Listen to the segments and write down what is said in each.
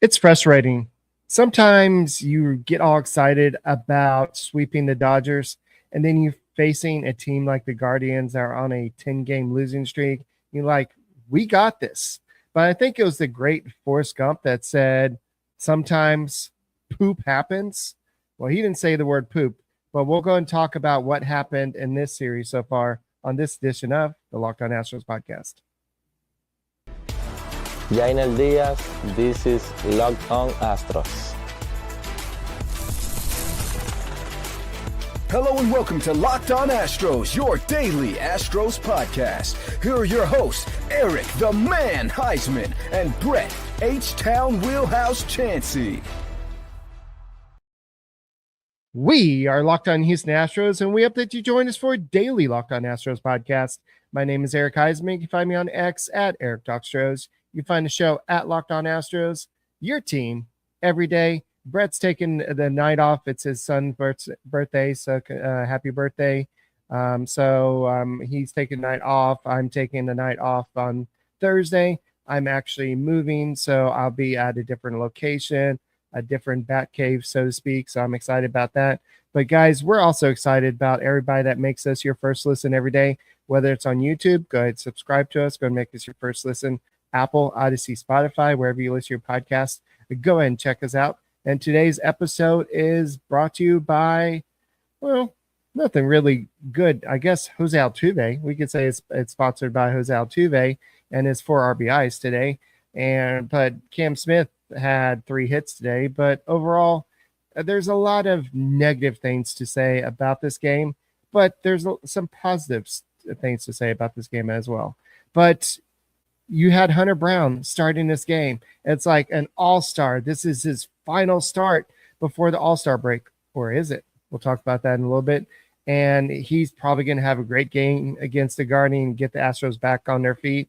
It's frustrating. Sometimes you get all excited about sweeping the Dodgers, and then you're facing a team like the Guardians that are on a 10-game losing streak. You're like, we got this. But I think it was the great Forrest Gump that said, sometimes poop happens. Well, he didn't say the word poop, but we'll go and talk about what happened in this series so far on this edition of the Locked On Astros podcast. Jainer Diaz, this is Locked On Astros. Hello and welcome to Locked On Astros, your daily Astros podcast. Here are your hosts, Eric the Man Huysman and Brett H-Town Wheelhouse Chancey. We are Locked On Houston Astros, and we hope that you join us for a daily Locked On Astros podcast. My name is Eric Huysman. You can find me on X at Eric Talkstros. You can find the show at Locked On Astros, your team every day. Brett's taking the night off. It's his son's birthday, so happy birthday. He's taking the night off. I'm taking the night off on Thursday. I'm actually moving, so I'll be at a different location, a different bat cave, so to speak. So I'm excited about that. But guys, we're also excited about everybody that makes us your first listen every day, whether it's on YouTube. Go ahead, subscribe to us. Go and make us your first listen. Apple, Odyssey, Spotify, wherever you listen to your podcast. Go ahead and check us out. And today's episode is brought to you by, well, nothing really good. I guess Jose Altuve. We could say it's sponsored by Jose Altuve, and it's 4 RBIs today. But Cam Smith had 3 hits today. But overall, there's a lot of negative things to say about this game, but there's some positive things to say about this game as well. But you had Hunter Brown starting this game. It's like an all-star. This is his final start before the all-star break. Or is it? We'll talk about that in a little bit. And he's probably going to have a great game against the Guardian and get the Astros back on their feet.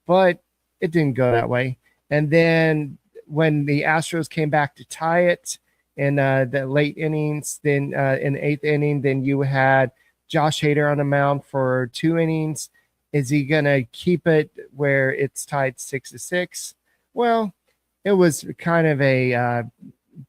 But it didn't go that way. And then when the Astros came back to tie it in the late innings, then in the 8th inning, then you had Josh Hader on the mound for 2 innings. Is he going to keep it where it's tied 6-6? Well, it was kind of a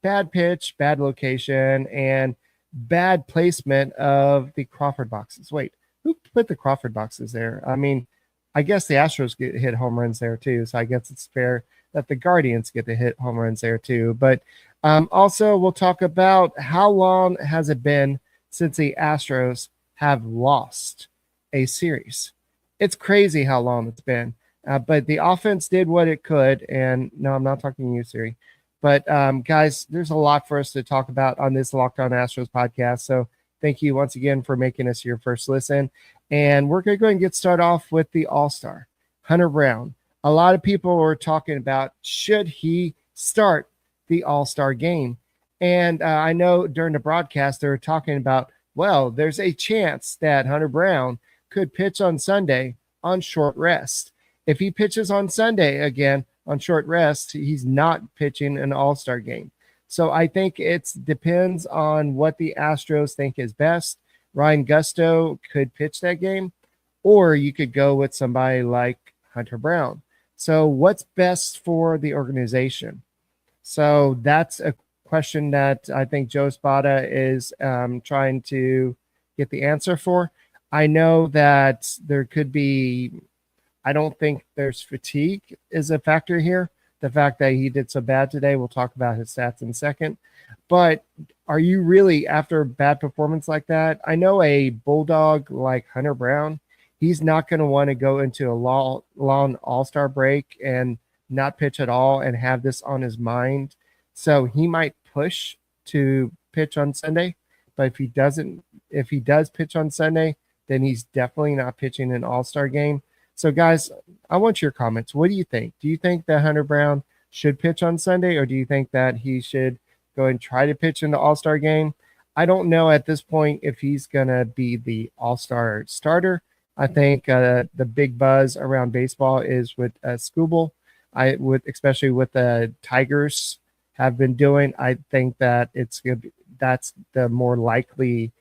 bad pitch, bad location, and bad placement of the Crawford boxes. Wait, who put the Crawford boxes there? I mean, I guess the Astros hit home runs there too, so I guess it's fair that the Guardians get to hit home runs there too. But also, we'll talk about how long has it been since the Astros have lost a series. It's crazy how long it's been. But the offense did what it could. And no, I'm not talking to you, Siri. But guys, there's a lot for us to talk about on this Locked On Astros podcast. So thank you once again for making us your first listen. And we're going to go and get started off with the All-Star, Hunter Brown. A lot of people were talking about, should he start the All-Star game? And I know during the broadcast, they were talking about, well, there's a chance that Hunter Brown could pitch on Sunday on short rest. If he pitches on Sunday again on short rest, he's not pitching an all-star game. So I think it depends on what the Astros think is best. Ryan Gusto could pitch that game, or you could go with somebody like Hunter Brown. So what's best for the organization? So that's a question that I think Joe Spada is trying to get the answer for. I know that there could be, I don't think there's fatigue is a factor here. The fact that he did so bad today, we'll talk about his stats in a second. But are you really, after a bad performance like that, I know a Bulldog like Hunter Brown, he's not going to want to go into a long all-star break and not pitch at all and have this on his mind. So he might push to pitch on Sunday. But if he does pitch on Sunday, then he's definitely not pitching an all-star game. So, guys, I want your comments. What do you think? Do you think that Hunter Brown should pitch on Sunday, or do you think that he should go and try to pitch in the all-star game? I don't know at this point if he's going to be the all-star starter. I think the big buzz around baseball is with Skubal. Especially with the Tigers have been doing. I think that that's the more likely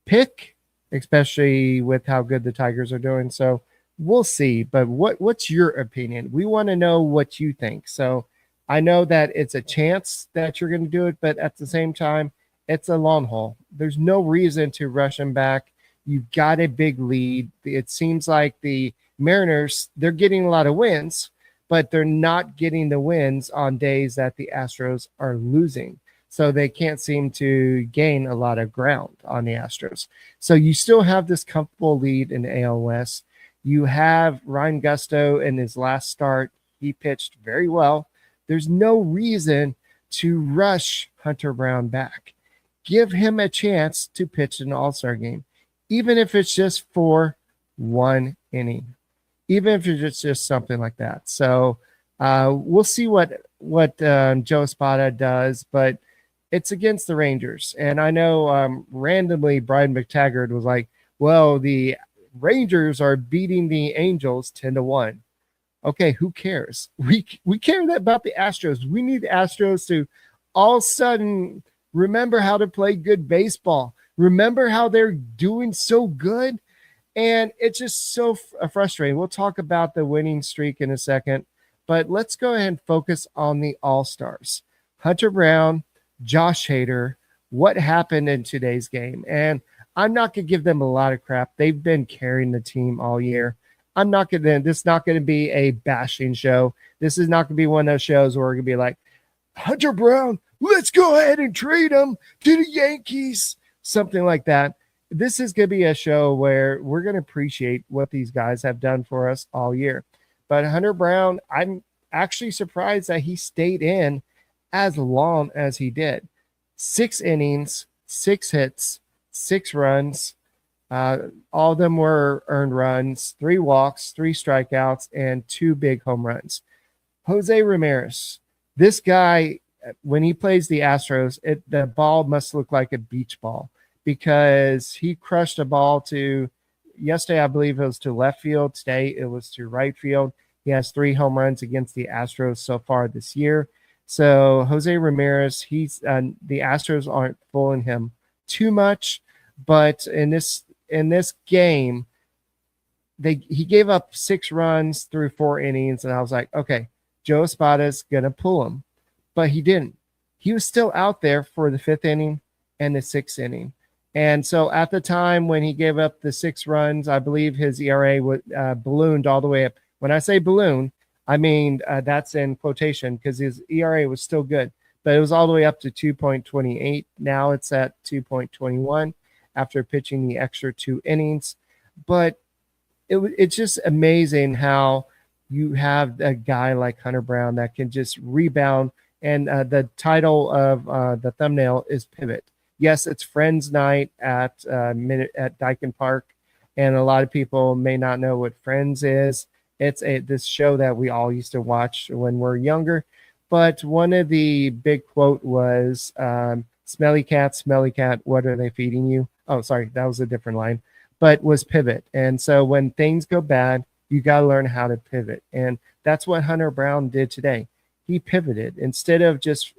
pick, especially with how good the Tigers are doing. So we'll see. But what's your opinion? We want to know what you think. So I know that it's a chance that you're going to do it, but at the same time, it's a long haul. There's no reason to rush him back. You've got a big lead. It seems like the Mariners, they're getting a lot of wins, but they're not getting the wins on days that the Astros are losing. So they can't seem to gain a lot of ground on the Astros. So you still have this comfortable lead in the AL West. You have Ryan Gusto in his last start. He pitched very well. There's no reason to rush Hunter Brown back. Give him a chance to pitch an all-star game, even if it's just for one inning, even if it's just something like that. So we'll see what Joe Espada does, but it's against the Rangers. And I know randomly Brian McTaggart was like, well, the Rangers are beating the Angels 10-1. Okay, who cares? We care about the Astros. We need the Astros to all of a sudden remember how to play good baseball. Remember how they're doing so good. And it's just so frustrating. We'll talk about the winning streak in a second, but let's go ahead and focus on the All-Stars. Hunter Brown, Josh Hader, what happened in today's game? And I'm not going to give them a lot of crap. They've been carrying the team all year. This is not going to be a bashing show. This is not going to be one of those shows where we're going to be like, Hunter Brown, let's go ahead and trade him to the Yankees, something like that. This is going to be a show where we're going to appreciate what these guys have done for us all year. But Hunter Brown, I'm actually surprised that he stayed in as long as he did. 6 innings, 6 hits, 6 runs. All of them were earned runs, 3 walks, 3 strikeouts, and 2 big home runs. Jose Ramirez, this guy, when he plays the Astros, the ball must look like a beach ball because he crushed a ball to, yesterday I believe it was to left field, today it was to right field. He has 3 home runs against the Astros so far this year. So Jose Ramirez, the Astros aren't fooling him too much, but in this game, he gave up 6 runs through 4 innings, and I was like, okay, Joe Espada's gonna pull him, but he didn't. He was still out there for the 5th inning and the 6th inning, and so at the time when he gave up the 6 runs, I believe his ERA was ballooned all the way up. When I say balloon, I mean that's in quotation because his ERA was still good, but it was all the way up to 2.28. Now it's at 2.21 after pitching the extra 2 innings. But it's just amazing how you have a guy like Hunter Brown that can just rebound. And the title of the thumbnail is Pivot. Yes, it's Friends Night at Dyken Park, and a lot of people may not know what Friends is. It's this show that we all used to watch when we're younger. But one of the big quote was, smelly cat, what are they feeding you? Oh, sorry, that was a different line. But was pivot. And so when things go bad, you got to learn how to pivot. And that's what Hunter Brown did today. He pivoted. Instead of just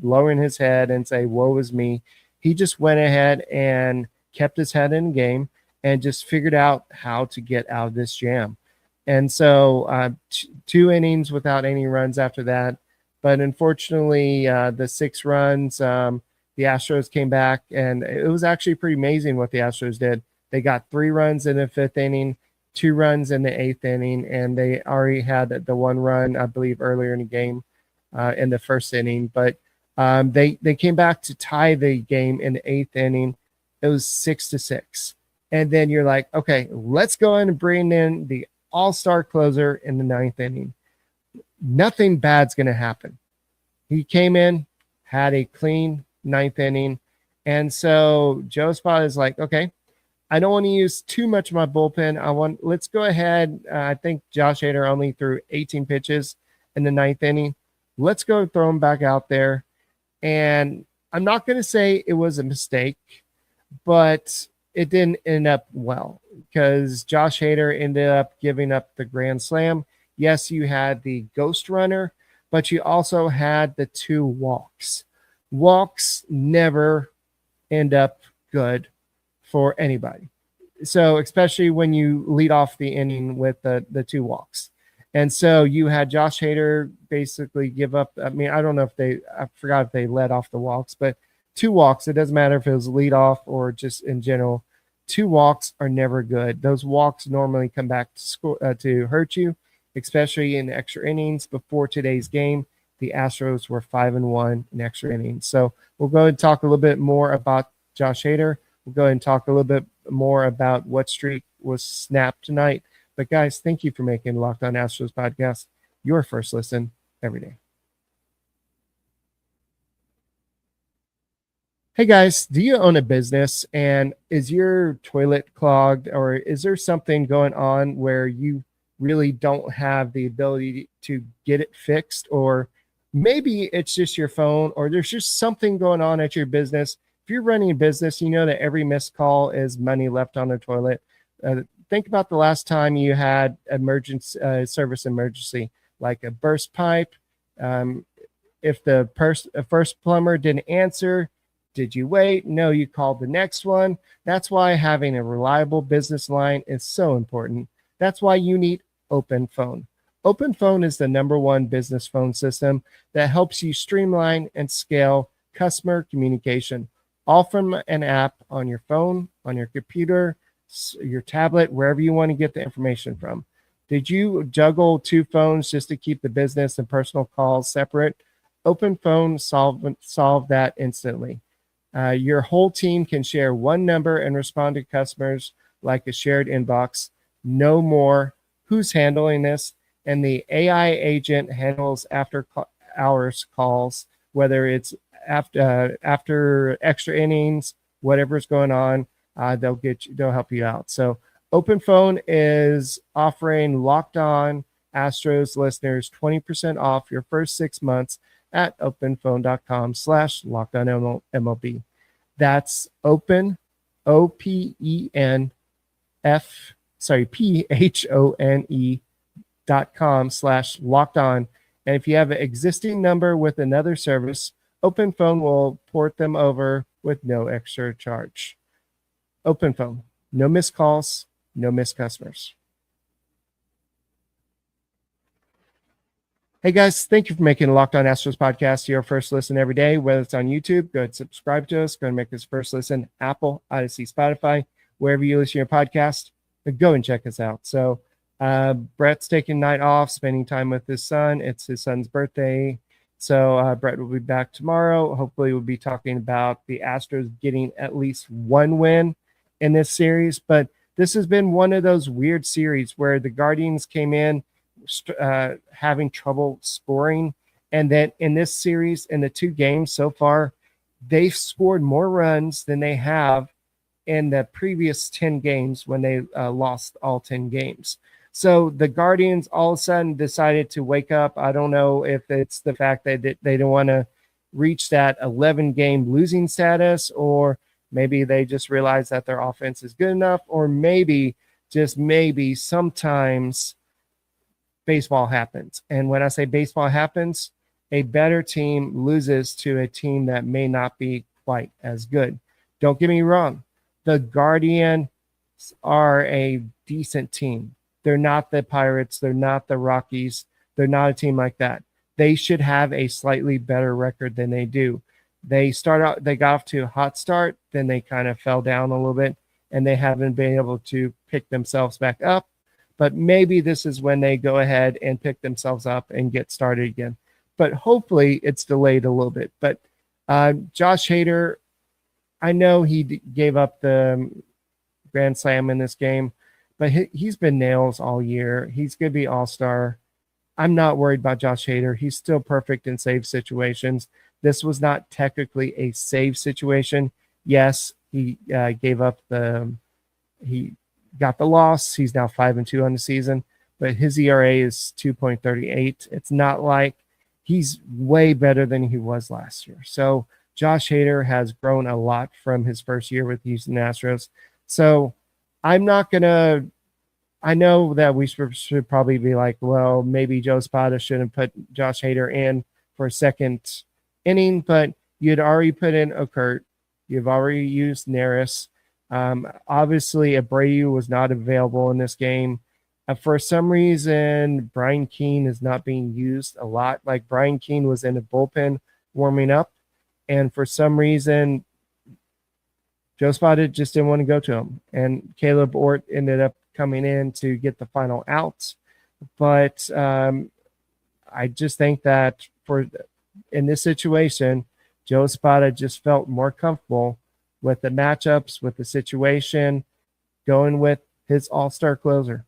lowering his head and say, woe is me, he just went ahead and kept his head in the game and just figured out how to get out of this jam. And so 2 innings without any runs after that. But unfortunately, the 6 runs, the Astros came back, and it was actually pretty amazing what the Astros did. They got 3 runs in the 5th inning, 2 runs in the 8th inning, and they already had the 1 run, I believe, earlier in the game in the 1st inning. But they came back to tie the game in the 8th inning. It was 6-6. And then you're like, okay, let's go in and bring in the all-star closer in the 9th inning. Nothing bad's going to happen. He came in, had a clean 9th inning. And so Joe Espada is like, okay, I don't want to use too much of my bullpen. Let's go ahead. I think Josh Hader only threw 18 pitches in the 9th inning. Let's go throw him back out there. And I'm not going to say it was a mistake, but it didn't end up well because Josh Hader ended up giving up the grand slam. Yes, you had the ghost runner, but you also had the 2 walks. Walks never end up good for anybody. So especially when you lead off the inning with the 2 walks. And so you had Josh Hader basically give up. I mean, I don't know if I forgot if they led off the walks, but 2 walks. It doesn't matter if it was lead off or just in general. 2 walks are never good. Those walks normally come back to score to hurt you, especially in extra innings. Before today's game, the Astros were 5-1 in extra innings. So we'll go and talk a little bit more about Josh Hader. We'll go ahead and talk a little bit more about what streak was snapped tonight. But guys, thank you for making Locked On Astros podcast your first listen every day. Hey guys, do you own a business and is your toilet clogged, or is there something going on where you really don't have the ability to get it fixed? Or maybe it's just your phone, or there's just something going on at your business. If you're running a business, you know that every missed call is money left on the toilet. Think about the last time you had emergency service emergency, like a burst pipe. If the first plumber didn't answer, did you wait? No, you called the next one. That's why having a reliable business line is so important. That's why you need Open Phone. Open Phone is the #1 business phone system that helps you streamline and scale customer communication, all from an app on your phone, on your computer, your tablet, wherever you want to get the information from. Did you juggle 2 phones just to keep the business and personal calls separate? Open Phone solve that instantly. Your whole team can share one number and respond to customers like a shared inbox. No more who's handling this, and the AI agent handles after hours calls, whether it's after extra innings, whatever's going on. They'll help you out. So Open Phone is offering Locked On Astros listeners 20% off your first 6 months at openphone.com/LockedOnMLB. That's open, PHONE.com/LockedOn. And if you have an existing number with another service, Open Phone will port them over with no extra charge. Open Phone, no missed calls, no missed customers. Hey guys, thank you for making the Locked On Astros podcast your first listen every day. Whether it's on YouTube, go ahead and subscribe to us. Go ahead and make this first listen. Apple, Odyssey, Spotify, wherever you listen to your podcast, go and check us out. So Brett's taking night off, spending time with his son. It's his son's birthday. So Brett will be back tomorrow. Hopefully we'll be talking about the Astros getting at least 1 win in this series. But this has been one of those weird series where the Guardians came in having trouble scoring. And then in this series, in the 2 games so far, they've scored more runs than they have in the previous 10 games when they lost all 10 games. So the Guardians all of a sudden decided to wake up. I don't know if it's the fact that they don't want to reach that 11-game losing status, or maybe they just realize that their offense is good enough, or maybe, just maybe, sometimes baseball happens. And when I say baseball happens, a better team loses to a team that may not be quite as good. Don't get me wrong. The Guardians are a decent team. They're not the Pirates. They're not the Rockies. They're not a team like that. They should have a slightly better record than they do. They got off to a hot start, then they kind of fell down a little bit, and they haven't been able to pick themselves back up. But maybe this is when they go ahead and pick themselves up and get started again. But hopefully it's delayed a little bit. But Josh Hader, I know he gave up the grand slam in this game, but he's been nails all year. He's going to be all-star. I'm not worried about Josh Hader. He's still perfect in save situations. This was not technically a save situation. Yes, he he got the loss. He's now 5-2 on the season, but his ERA is 2.38. It's not like he's way better than he was last year. So Josh Hader has grown a lot from his first year with Houston Astros. So I'm not going to – I know that we should probably be like, well, maybe Joe Spada shouldn't put Josh Hader in for a second inning, but you'd already put in Okert. You've already used Neris. Obviously, Abreu was not available in this game. For some reason, Brian Keane is not being used a lot. Like Brian Keane was in the bullpen warming up, and for some reason, Joe Spada just didn't want to go to him. And Caleb Ort ended up coming in to get the final out. But I just think that in this situation, Joe Spada just felt more comfortable with the matchups, with the situation, going with his all-star closer.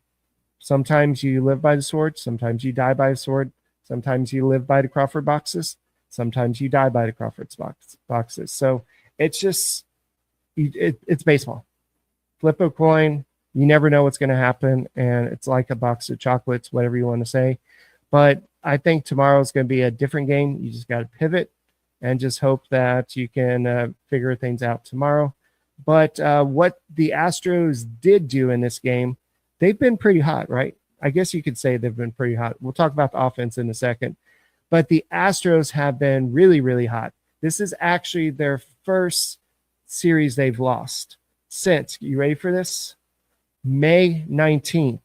Sometimes you live by the sword. Sometimes you die by the sword. Sometimes you live by the Crawford boxes. Sometimes you die by the Crawford's boxes. So it's just, it's baseball. Flip a coin. You never know what's going to happen. And it's like a box of chocolates, whatever you want to say. But I think tomorrow is going to be a different game. You just got to pivot and just hope that you can figure things out tomorrow. But what the Astros did do in this game, they've been pretty hot, right? I guess you could say they've been pretty hot. We'll talk about the offense in a second. But the Astros have been really, really hot. This is actually their first series they've lost since, you ready for this? May 19th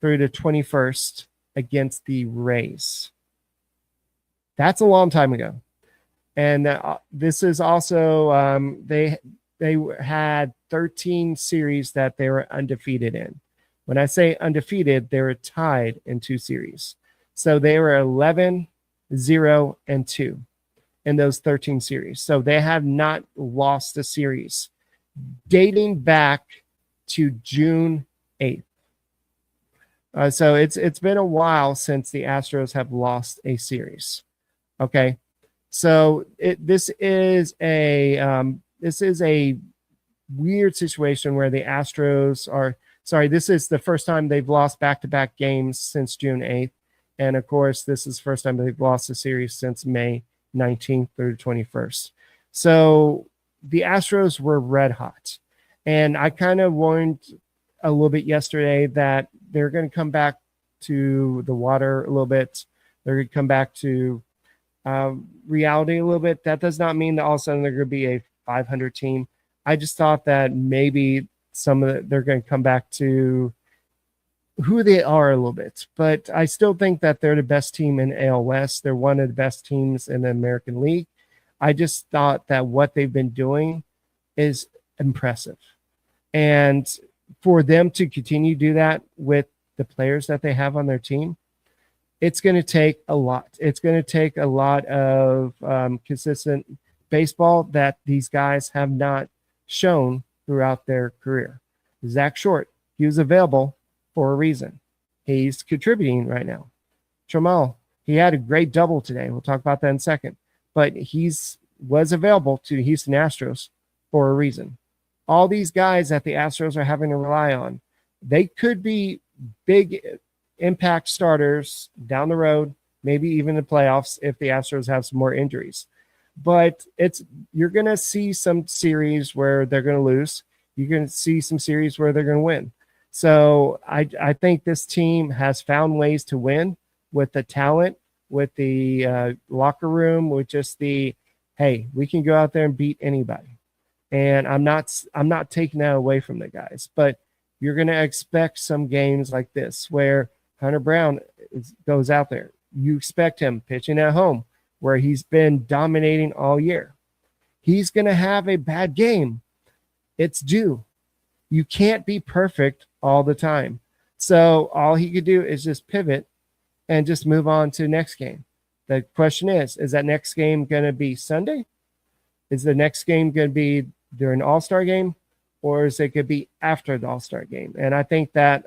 through the 21st against the Rays. That's a long time ago. And this is also, they had 13 series that they were undefeated in. When I say undefeated, they were tied in 2 series. So they were 11, 0, and 2 in those 13 series. So they have not lost a series dating back to June 8th. So it's been a while since the Astros have lost a series. Okay. So this is a weird situation where the Astros are, this is the first time they've lost back-to-back games since June 8th. And of course, this is the first time they've lost a series since May 19th through the 21st. So the Astros were red hot. And I kind of warned a little bit yesterday that they're going to come back to the water a little bit. They're going to come back to reality a little bit. That does not mean that all of a sudden they're going to be a 500 team. I just thought that maybe they're going to come back to who they are a little bit. But I still think that they're the best team in AL West. They're one of the best teams in the American League. I just thought that what they've been doing is impressive. And for them to continue to do that with the players that they have on their team, it's going to take a lot. It's going to take a lot of consistent baseball that these guys have not shown throughout their career. Zach Short, he was available for a reason. He's contributing right now. Trammell, he had a great double today. We'll talk about that in a second. But was available to the Houston Astros for a reason. All these guys that the Astros are having to rely on, they could be big impact starters down the road, maybe even the playoffs if the Astros have some more injuries. But you're going to see some series where they're going to lose. You're going to see some series where they're going to win. So I think this team has found ways to win with the talent, with the locker room, with just hey, we can go out there and beat anybody. And I'm not taking that away from the guys, but you're going to expect some games like this where Hunter Brown goes out there. You expect him pitching at home where he's been dominating all year. He's going to have a bad game. It's due. You can't be perfect all the time. So all he could do is just pivot and just move on to the next game. The question is that next game going to be Sunday? Is the next game going to be during the All-Star game? Or is it going to be after the All-Star game? And I think that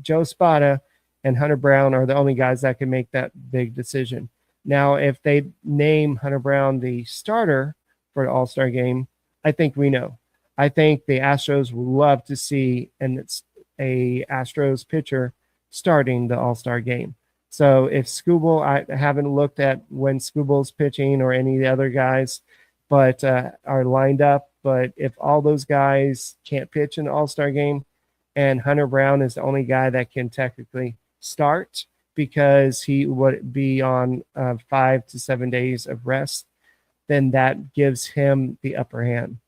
Joe Spada and Hunter Brown are the only guys that can make that big decision. Now, if they name Hunter Brown the starter for the All-Star game, I think we know. I think the Astros would love to see it's a Astros pitcher starting the All-Star game. So if Skubal, I haven't looked at when Skubal's pitching or any of the other guys, but are lined up. But if all those guys can't pitch in the All-Star game and Hunter Brown is the only guy that can technically start because he would be on 5 to 7 days of rest, then that gives him the upper hand.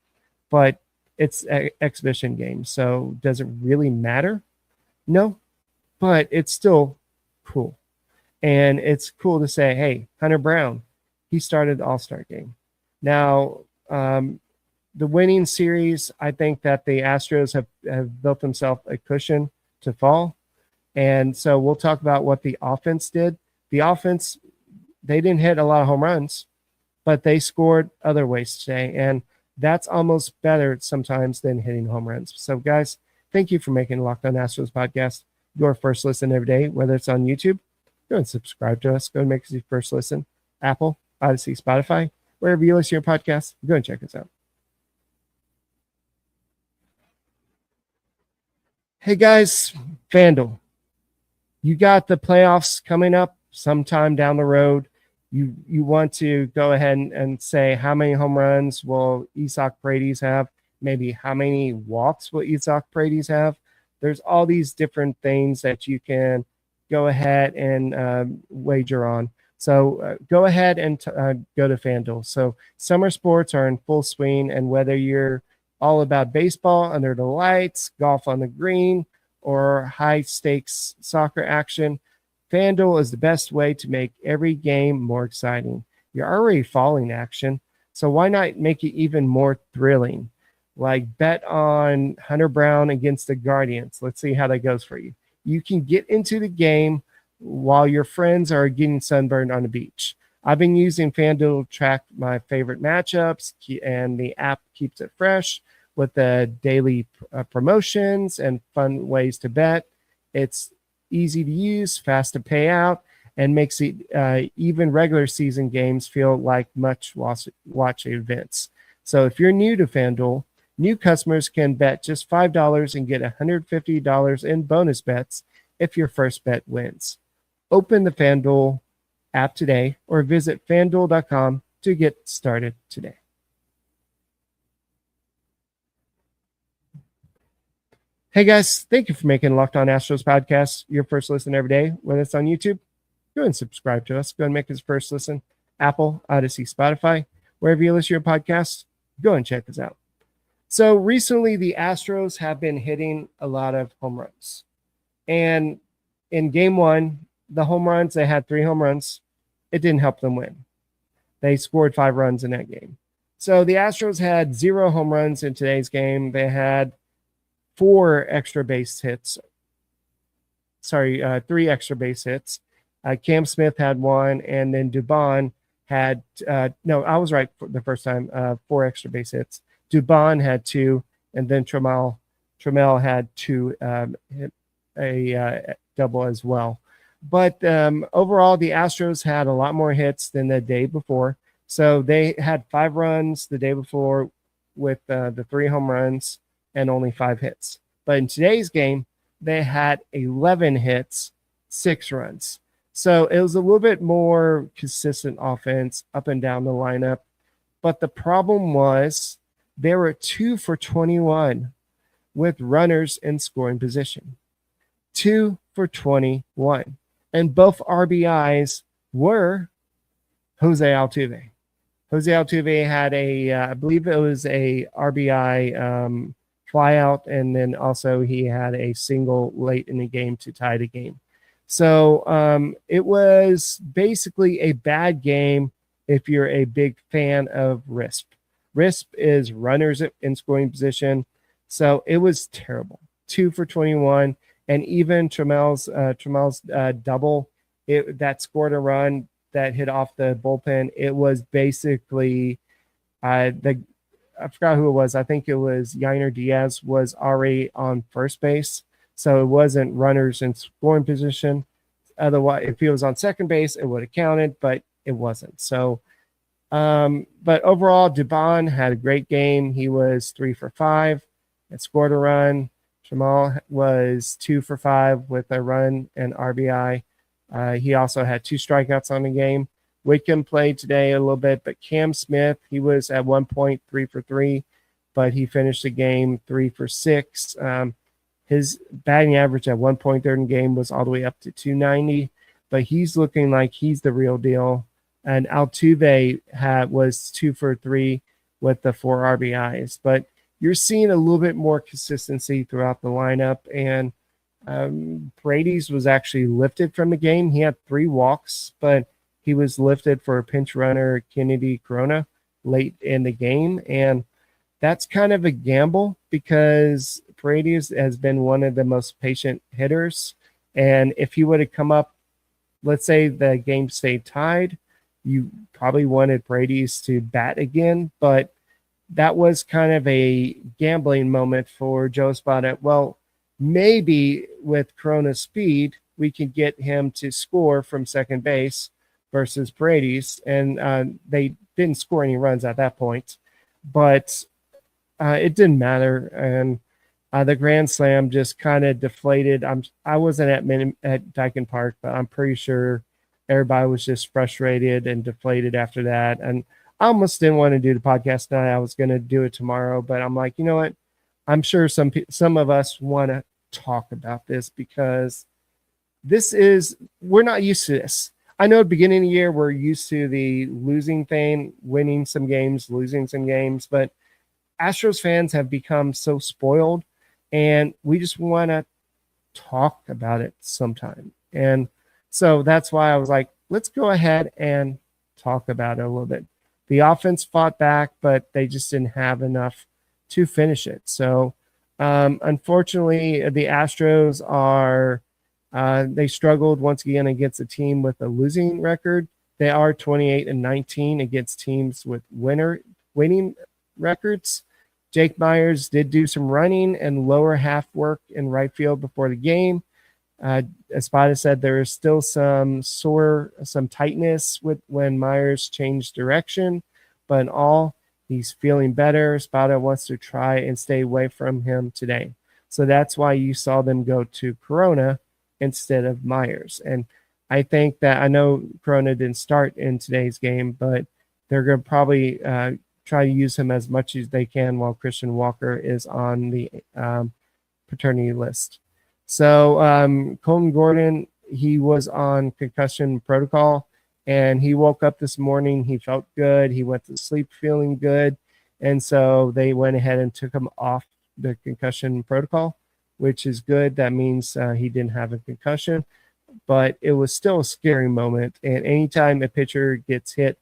But it's an exhibition game, so does it really matter? No, but it's still cool. And it's cool to say, hey, Hunter Brown, he started the All-Star game. Now, the winning series, I think that the Astros have built themselves a cushion to fall. And so we'll talk about what the offense did. The offense, they didn't hit a lot of home runs, but they scored other ways today. And that's almost better sometimes than hitting home runs. So, guys, thank you for making the Locked On Astros podcast your first listen every day, whether it's on YouTube. Go and subscribe to us. Go and make us your first listen. Apple, Odyssey, Spotify, wherever you listen to your podcast, go and check us out. Hey, guys, FanDuel. You got the playoffs coming up sometime down the road. You want to go ahead and say how many home runs will Isaac Paredes have? Maybe how many walks will Isaac Paredes have? There's all these different things that you can go ahead and wager on. So go ahead and go to FanDuel. So summer sports are in full swing, and whether you're all about baseball under the lights, golf on the green, or high-stakes soccer action, FanDuel is the best way to make every game more exciting. You're already following action, so why not make it even more thrilling? Like bet on Hunter Brown against the Guardians. Let's see how that goes for you. You can get into the game while your friends are getting sunburned on the beach. I've been using FanDuel to track my favorite matchups, and the app keeps it fresh with the daily promotions and fun ways to bet. It's easy to use, fast to pay out, and makes it even regular season games feel like much watch events. So if you're new to FanDuel, new customers can bet just $5 and get $150 in bonus bets if your first bet wins. Open the FanDuel app today or visit FanDuel.com to get started today. Hey guys, thank you for making Locked On Astros podcast your first listen every day. Whether it's on YouTube, go and subscribe to us. Go and make us first listen. Apple, Odyssey, Spotify, wherever you listen to your podcasts, go and check us out. So recently, the Astros have been hitting a lot of home runs. And in game one, the home runs, they had 3 home runs. It didn't help them win. They scored 5 runs in that game. So the Astros had 0 home runs in today's game. They had 4 extra base hits. 3 extra base hits. Cam Smith had 1, and then Dubon had, no, I was right for the first time, 4 extra base hits. Dubon had 2, and then Trammell had 2, a double as well. But overall, the Astros had a lot more hits than the day before. So they had 5 runs the day before with the 3 home runs and only 5 hits. But in today's game, they had 11 hits, 6 runs. So it was a little bit more consistent offense up and down the lineup. But the problem was they were 2 for 21 with runners in scoring position. 2 for 21. And both RBIs were Jose Altuve. Jose Altuve had I believe it was a RBI flyout, and then also he had a single late in the game to tie the game. So it was basically a bad game if you're a big fan of RISP. RISP is runners in scoring position. So it was terrible. 2 for 21. And even Trammell's double, that scored a run that hit off the bullpen. It was basically I forgot who it was. I think it was Yainer Diaz was already on first base. So it wasn't runners in scoring position. Otherwise, if he was on second base, it would have counted, but it wasn't. So, but overall, Dubon had a great game. He was 3 for 5 and scored a run. Trammell was 2 for 5 with a run and RBI. He also had 2 strikeouts on the game. Whitcomb played today a little bit, but Cam Smith, he was at one point 3 for 3, but he finished the game 3 for 6. His batting average at one point during the game was all the way up to 290, but he's looking like he's the real deal. And Altuve was 2 for 3 with the 4 RBIs, but you're seeing a little bit more consistency throughout the lineup. And Brady's was actually lifted from the game. He had 3 walks, but he was lifted for a pinch runner, Kennedy Corona, late in the game. And that's kind of a gamble because Brady has been one of the most patient hitters. And if he would have come up, let's say the game stayed tied, you probably wanted Brady's to bat again. But that was kind of a gambling moment for Joe Espada. Well, maybe with Corona's speed, we can get him to score from second base versus Brady's. And they didn't score any runs at that point, but it didn't matter. And the Grand Slam just kind of deflated. I wasn't at Dyken Park, but I'm pretty sure everybody was just frustrated and deflated after that. And I almost didn't want to do the podcast tonight. I was going to do it tomorrow, but I'm like, you know what? I'm sure some of us want to talk about this because we're not used to this. I know at the beginning of the year, we're used to the losing thing, winning some games, losing some games, but Astros fans have become so spoiled and we just want to talk about it sometime. And so that's why I was like, let's go ahead and talk about it a little bit. The offense fought back, but they just didn't have enough to finish it. So unfortunately, the Astros they struggled once again against a team with a losing record. They are 28-19 against teams with winning records. Jake Myers did do some running and lower half work in right field before the game. Espada said there is still some tightness when Myers changed direction, but in all, he's feeling better. Espada wants to try and stay away from him today. So that's why you saw them go to Corona instead of Myers. And I think that I know Corona didn't start in today's game, but they're going to probably try to use him as much as they can while Christian Walker is on the paternity list. So Colton Gordon, he was on concussion protocol, and he woke up this morning. He felt good. He went to sleep feeling good. And so they went ahead and took him off the concussion protocol, which is good. That means he didn't have a concussion, but it was still a scary moment. And anytime a pitcher gets hit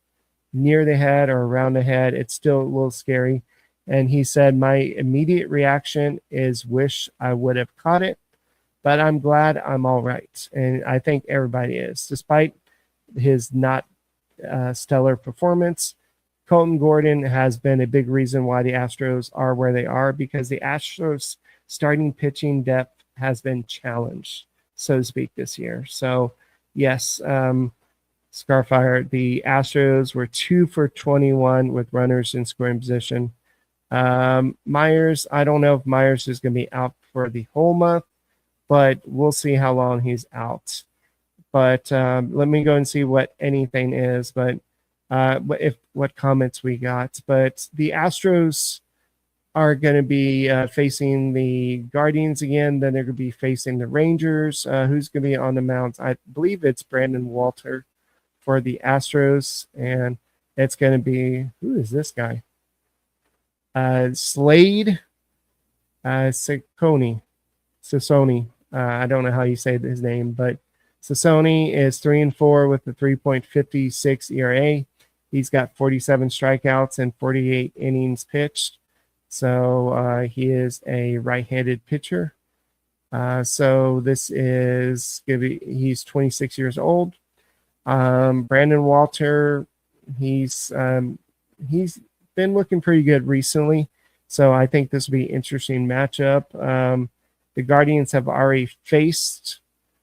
near the head or around the head, it's still a little scary. And he said, my immediate reaction is wish I would have caught it, but I'm glad I'm all right. And I think everybody is. Despite his not stellar performance, Colton Gordon has been a big reason why the Astros are where they are, because the Astros starting pitching depth has been challenged, so to speak, this year. So, yes, Scarfire, the Astros were 2 for 21 with runners in scoring position. Myers, I don't know if Myers is going to be out for the whole month, but we'll see how long he's out. But let me go and see what anything is, but what comments we got. But the Astros are going to be facing the Guardians again. Then they're going to be facing the Rangers. Who's going to be on the mound? I believe it's Brandon Walter for the Astros, and it's going to be, who is this guy? Slade Sacconi. I don't know how you say his name, but Sassoni is 3-4 with a 3.56 ERA. He's got 47 strikeouts and 48 innings pitched. So he is a right-handed pitcher. So this is he's 26 years old. Brandon Walter, he's been looking pretty good recently. So I think this will be an interesting matchup. The Guardians have already faced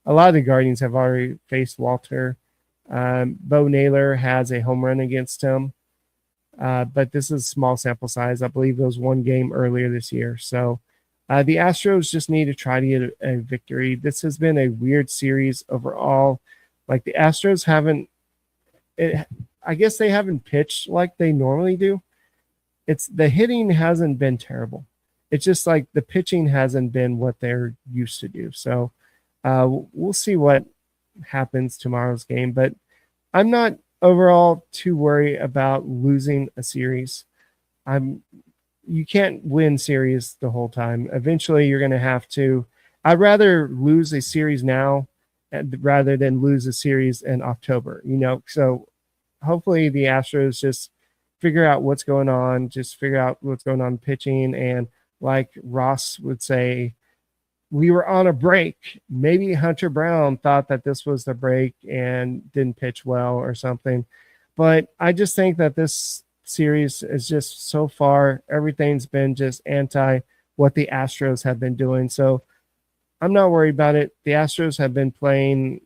a lot of the Guardians have already faced Walter. Bo Naylor has a home run against him. But this is a small sample size. I believe it was one game earlier this year. So the Astros just need to try to get a victory. This has been a weird series overall. Like the Astros I guess they haven't pitched like they normally do. The hitting hasn't been terrible. It's just like the pitching hasn't been what they're used to do. So we'll see what happens tomorrow's game. But I'm not overall too worried about losing a series. You can't win series the whole time. Eventually, you're going to have to I'd rather lose a series now rather than lose a series in October, so hopefully the Astros just figure out what's going on, pitching. And like Ross would say, we were on a break. Maybe Hunter Brown thought that this was the break and didn't pitch well or something. But I just think that this series is just so far, everything's been just anti what the Astros have been doing. So I'm not worried about it. The Astros have been playing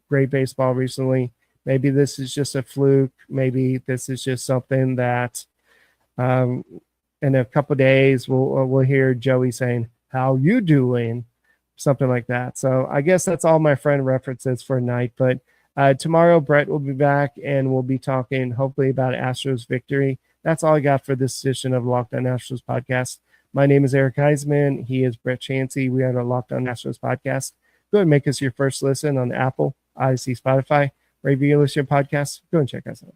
great baseball recently. Maybe this is just a fluke. Maybe this is just something that in a couple of days we'll hear Joey saying, "How you doing?" Something like that. So I guess that's all my friend references for tonight. But tomorrow, Brett will be back and we'll be talking hopefully about Astros victory. That's all I got for this edition of Locked On Astros podcast. My name is Eric Huysman. He is Brett Chancey. We are the Locked On Astros podcast. Go ahead and make us your first listen on Apple, Odyssey, Spotify. Wherever you listen to your podcasts, go and check us out.